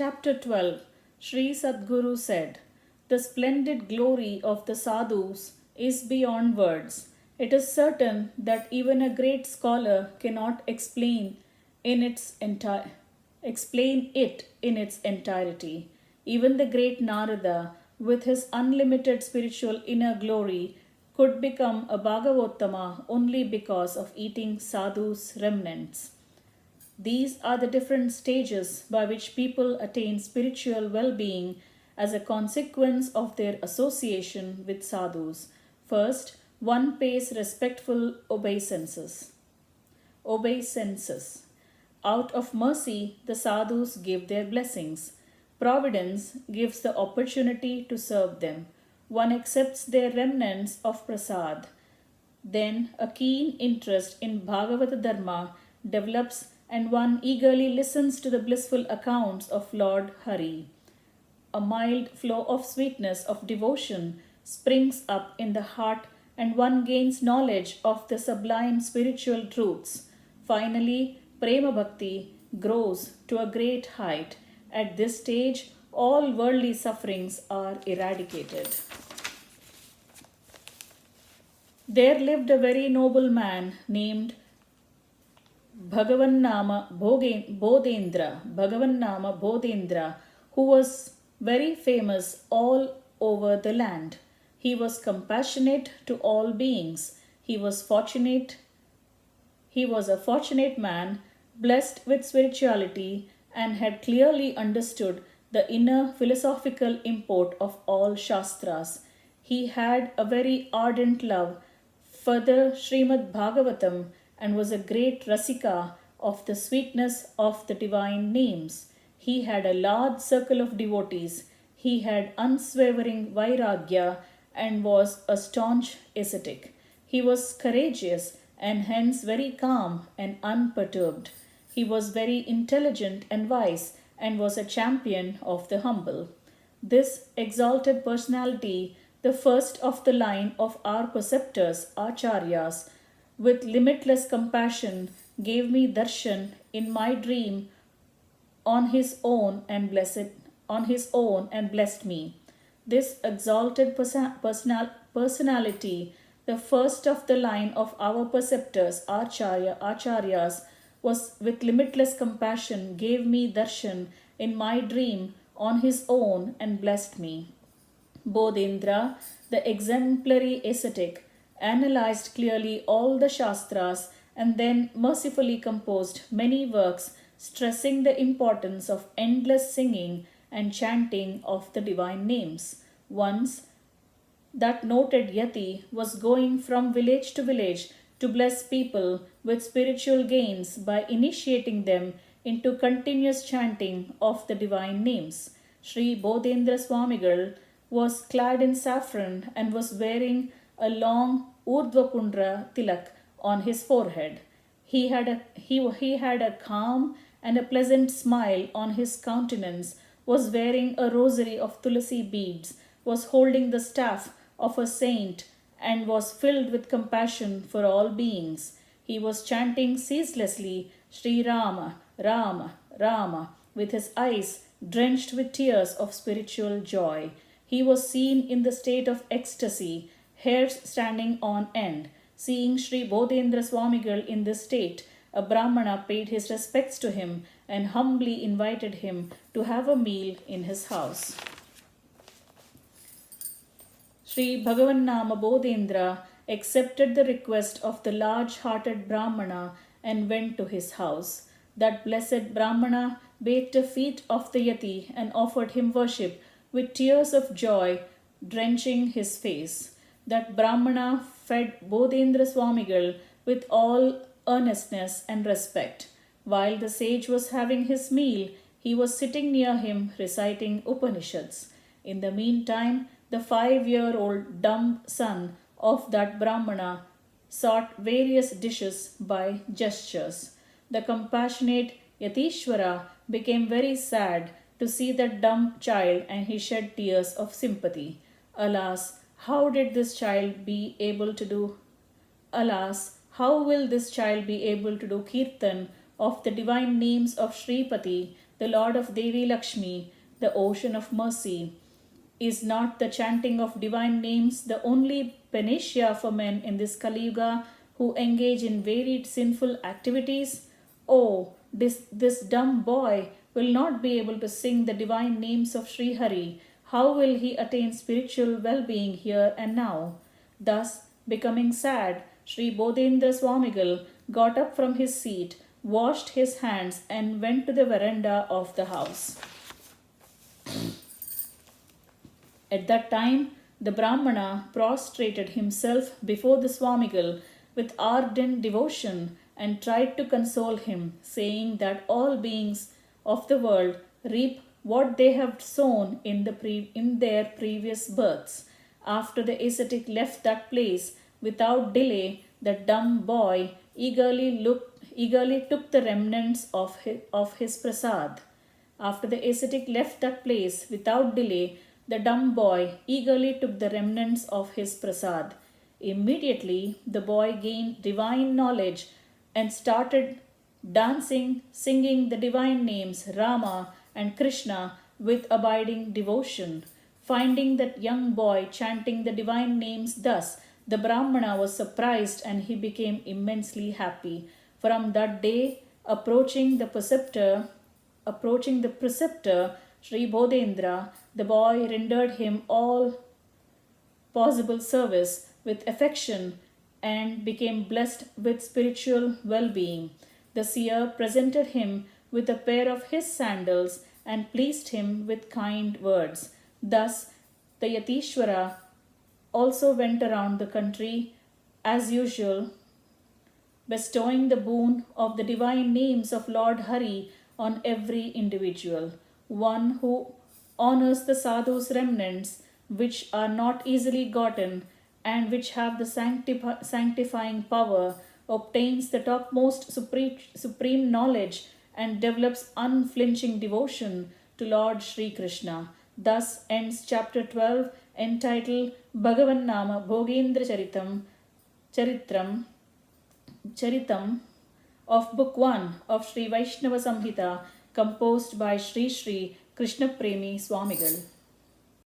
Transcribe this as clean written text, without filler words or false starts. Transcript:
Chapter 12. Shri Sadguru said, "The splendid glory of the sadhus is beyond words. It is certain that even a great scholar cannot explain it in its entirety. Even the great Narada, with his unlimited spiritual inner glory, could become a Bhagavattama only because of eating sadhus' remnants. These are the different stages by which people attain spiritual well being as a consequence of their association with sadhus. First, one pays respectful obeisances. Out of mercy, the sadhus give their blessings. Providence gives the opportunity to serve them. One accepts their remnants of prasad. Then a keen interest in Bhagavata Dharma develops and one eagerly listens to the blissful accounts of Lord Hari. A mild flow of sweetness of devotion springs up in the heart and one gains knowledge of the sublime spiritual truths. Finally, Prema Bhakti grows to a great height. At this stage, all worldly sufferings are eradicated. There lived a very noble man named Bodhendra, who was very famous all over the land. He was compassionate to all beings. He was a fortunate man, blessed with spirituality, and had clearly understood the inner philosophical import of all Shastras. He had a very ardent love for the Srimad Bhagavatam and was a great Rasika of the sweetness of the divine names. He had a large circle of devotees. He had unswavering Vairagya and was a staunch ascetic. He was courageous and hence very calm and unperturbed. He was very intelligent and wise and was a champion of the humble. This exalted personality, the first of the line of our preceptors, Acharyas, with limitless compassion, gave me darshan in my dream on his own and blessed me. This exalted personality, the first of the line of our preceptors, Acharyas, was with limitless compassion, gave me darshan in my dream on his own and blessed me. Bodhendra, the exemplary ascetic, analyzed clearly all the Shastras and then mercifully composed many works stressing the importance of endless singing and chanting of the divine names. Once, that noted Yati was going from village to village to bless people with spiritual gains by initiating them into continuous chanting of the divine names. Shri Bodhendra Swamigal was clad in saffron and was wearing a long Urdhvapundra tilak on his forehead. He had a calm and a pleasant smile on his countenance, was wearing a rosary of tulasi beads, was holding the staff of a saint, and was filled with compassion for all beings. He was chanting ceaselessly Shri Rama, Rama, Rama, with his eyes drenched with tears of spiritual joy. He was seen in the state of ecstasy, hairs standing on end. Seeing Shri Bodhendra Swamigal in this state, a Brahmana paid his respects to him and humbly invited him to have a meal in his house. Shri Bhagavannama Bodhendra accepted the request of the large-hearted Brahmana and went to his house. That blessed Brahmana bathed the feet of the Yati and offered him worship with tears of joy drenching his face. That Brahmana fed Bodhendra Swamigal with all earnestness and respect. While the sage was having his meal, he was sitting near him reciting Upanishads. In the meantime, the 5-year-old dumb son of that Brahmana sought various dishes by gestures. The compassionate Yatishvara became very sad to see that dumb child and he shed tears of sympathy. Alas, how will this child be able to do kirtan of the divine names of Sripati the Lord of Devi Lakshmi, the ocean of mercy. Is not the chanting of divine names the only panacea for men in this Kali Yuga who engage in varied sinful activities? Oh, this dumb boy will not be able to sing the divine names of Sri Hari. How will he attain spiritual well-being here and now? Thus, becoming sad, Sri Bodhendra Swamigal got up from his seat, washed his hands, and went to the veranda of the house. At that time, the Brahmana prostrated himself before the Swamigal with ardent devotion and tried to console him, saying that all beings of the world reap what they have sown in their previous births. After the ascetic left that place, without delay, the dumb boy eagerly took the remnants of his prasad. After the ascetic left that place, without delay, the dumb boy eagerly took the remnants of his prasad. Immediately, the boy gained divine knowledge and started dancing, singing the divine names Rama and Krishna with abiding devotion. Finding that young boy chanting the divine names thus, the Brahmana was surprised and he became immensely happy. From that day, approaching the preceptor, Sri Bodhendra, the boy rendered him all possible service with affection and became blessed with spiritual well-being. The seer presented him with a pair of his sandals and pleased him with kind words. Thus, the Yatishvara also went around the country as usual, bestowing the boon of the divine names of Lord Hari on every individual. One who honors the sadhu's remnants, which are not easily gotten and which have the sanctifying power, obtains the topmost supreme knowledge and develops unflinching devotion to Lord Shri Krishna. Thus ends chapter 12 entitled Bhagavannama Bodhendra Charitam of Book 1 of Shri Vaishnava Samhita, composed by Shri Krishna Premi Swamigal.